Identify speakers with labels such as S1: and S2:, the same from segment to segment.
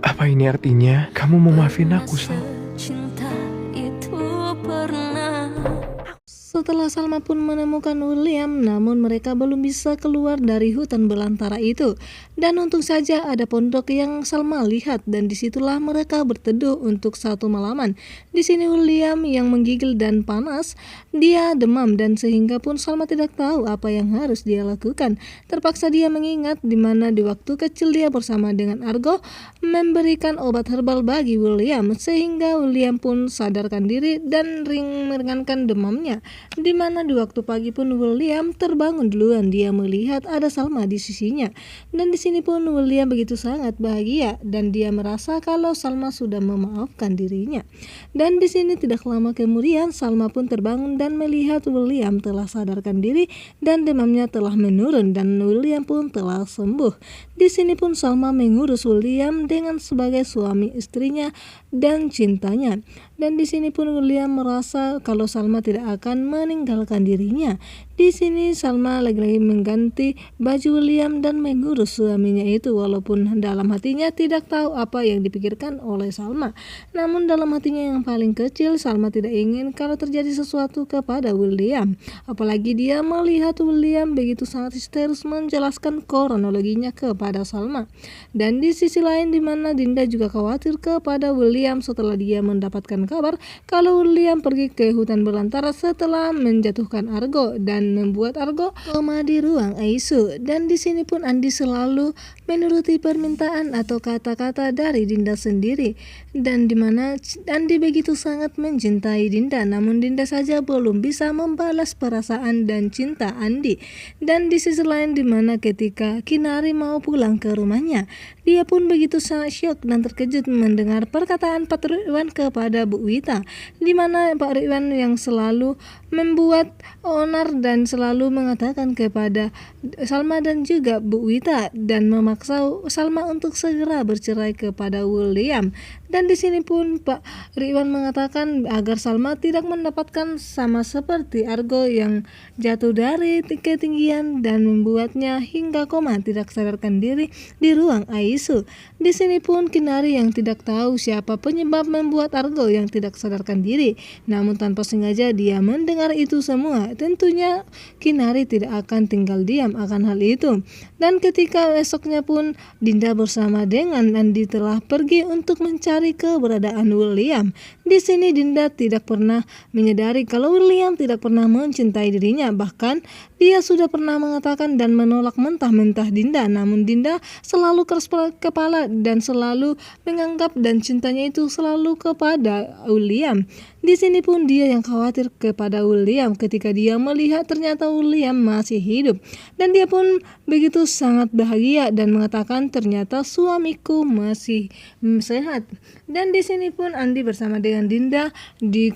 S1: Apa ini artinya? Kamu mau maafin aku, Sal?
S2: Cinta itu pernah.
S3: Setelah Salma pun menemukan William, namun mereka belum bisa keluar dari hutan belantara itu. Dan untung saja ada pondok yang Salma lihat, dan disitulah mereka berteduh untuk satu malaman. Di sini William yang menggigil dan panas, dia demam dan sehingga pun Salma tidak tahu apa yang harus dia lakukan. Terpaksa dia mengingat di mana di waktu kecil dia bersama dengan Argo memberikan obat herbal bagi William, sehingga William pun sadarkan diri dan meringankan demamnya. Di mana di waktu pagi pun William terbangun duluan, dia melihat ada Salma di sisinya. Dan di sini pun William begitu sangat bahagia dan dia merasa kalau Salma sudah memaafkan dirinya. Dan di sini tidak lama kemudian Salma pun terbangun dan melihat William telah sadarkan diri dan demamnya telah menurun dan William pun telah sembuh. Di sini pun Salma mengurus William dengan sebagai suami istrinya dan cintanya. Dan di sini pun William merasa kalau Salma tidak akan meninggalkan dirinya. Di sini Salma lagi-lagi mengganti baju William dan mengurus suaminya itu, walaupun dalam hatinya tidak tahu apa yang dipikirkan oleh Salma. Namun dalam hatinya yang paling kecil, Salma tidak ingin kalau terjadi sesuatu kepada William. Apalagi dia melihat William begitu sangat histeris menjelaskan kronologinya kepada Salma. Dan di sisi lain di mana Dinda juga khawatir kepada William setelah dia mendapatkan kabar kalau William pergi ke hutan belantara setelah menjatuhkan Argo dan membuat Argo koma di ruang ICU. Dan di sini pun Andi selalu menuruti permintaan atau kata-kata dari Dinda sendiri. Dan di mana Andi begitu sangat mencintai Dinda, namun Dinda saja belum bisa membalas perasaan dan cinta Andi. Dan di sisi lain di mana ketika Kinari mau pulang ke rumahnya, dia pun begitu sangat syok dan terkejut mendengar perkataan Pak Ridwan kepada Bu Wita, di mana Pak Ridwan yang selalu membuat onar dan selalu mengatakan kepada Salma dan juga Bu Wita dan memaksa Salma untuk segera bercerai kepada William. Dan di sini pun Pak Ridwan mengatakan agar Salma tidak mendapatkan sama seperti Argo yang jatuh dari ketinggian dan membuatnya hingga koma tidak sadarkan diri di ruang ICU. Di sini pun Kinari yang tidak tahu siapa penyebab membuat Argo yang tidak sadarkan diri, namun tanpa sengaja dia mendengar itu semua. Tentunya Kinari tidak akan tinggal diam akan hal itu. Dan ketika esoknya pun Dinda bersama dengan Andi telah pergi untuk mencari keberadaan William. Di sini Dinda tidak pernah menyadari kalau William tidak pernah mencintai dirinya, bahkan dia sudah pernah mengatakan dan menolak mentah-mentah Dinda, namun Dinda selalu keras kepala dan selalu menganggap dan cintanya itu selalu kepada William. Di sini pun dia yang khawatir kepada William ketika dia melihat ternyata William masih hidup. Dan dia pun begitu sangat bahagia dan mengatakan ternyata suamiku masih sehat. Dan di sini pun Andi bersama dengan Dinda,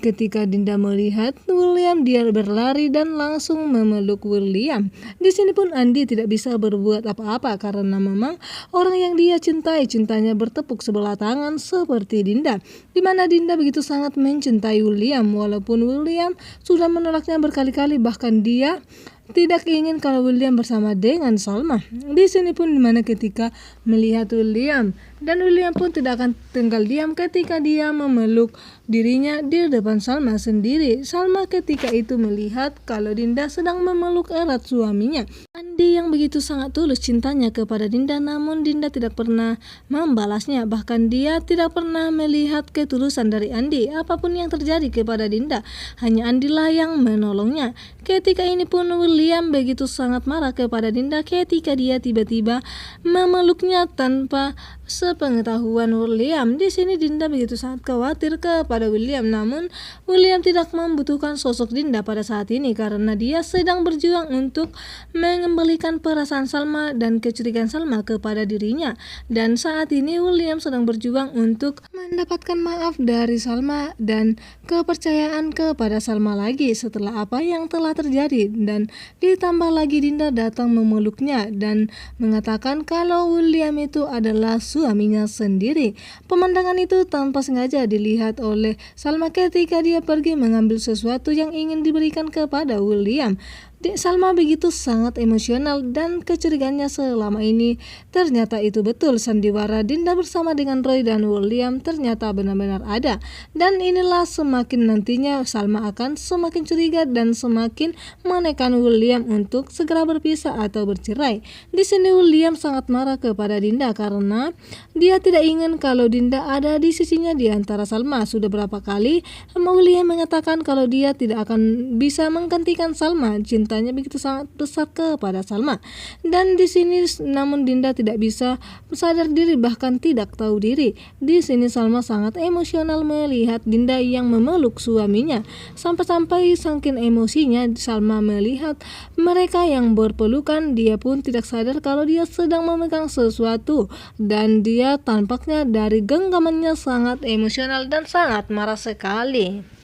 S3: ketika Dinda melihat William, dia berlari dan langsung memeluk William. Di sini pun Andi tidak bisa berbuat apa-apa karena memang orang yang dia cintai, cintanya bertepuk sebelah tangan seperti Dinda. Di mana Dinda begitu sangat mencintai William, walaupun William sudah menolaknya berkali-kali, bahkan dia tidak ingin kalau William bersama dengan Salma. Di sini pun dimana ketika melihat William, dan William pun tidak akan tinggal diam ketika dia memeluk dirinya di depan Salma sendiri. Salma ketika itu melihat kalau Dinda sedang memeluk erat suaminya. Andi yang begitu sangat tulus cintanya kepada Dinda, namun Dinda tidak pernah membalasnya. Bahkan dia tidak pernah melihat ketulusan dari Andi. Apapun yang terjadi kepada Dinda, hanya Andilah yang menolongnya. Ketika ini pun William begitu sangat marah kepada Dinda ketika dia tiba-tiba memeluknya tanpa sepengetahuan William. Di sini Dinda begitu sangat khawatir kepada William, namun William tidak membutuhkan sosok Dinda pada saat ini karena dia sedang berjuang untuk mengembalikan perasaan Salma dan kecurigaan Salma kepada dirinya. Dan saat ini William sedang berjuang untuk mendapatkan maaf dari Salma dan kepercayaan kepada Salma lagi setelah apa yang telah terjadi. Dan ditambah lagi Dinda datang memeluknya dan mengatakan kalau William itu adalah suaminya sendiri. Pemandangan itu tanpa sengaja dilihat oleh Salma ketika dia pergi mengambil sesuatu yang ingin diberikan kepada William. Salma begitu sangat emosional dan kecurigaannya selama ini ternyata itu betul. Sandiwara Dinda bersama dengan Roy dan William ternyata benar-benar ada. Dan inilah semakin nantinya Salma akan semakin curiga dan semakin menekan William untuk segera berpisah atau bercerai. Di sini William sangat marah kepada Dinda karena dia tidak ingin kalau Dinda ada di sisinya di antara Salma. Sudah berapa kali William mengatakan kalau dia tidak akan bisa menggantikan Salma. Cintanya begitu sangat besar kepada Salma. Dan di sini namun Dinda tidak bisa sadar diri, bahkan tidak tahu diri. Di sini Salma sangat emosional melihat Dinda yang memeluk suaminya. Sampai-sampai saking emosinya Salma melihat mereka yang berpelukan, dia pun tidak sadar kalau dia sedang memegang sesuatu. Dan dia tampaknya dari genggamannya sangat emosional dan sangat marah sekali.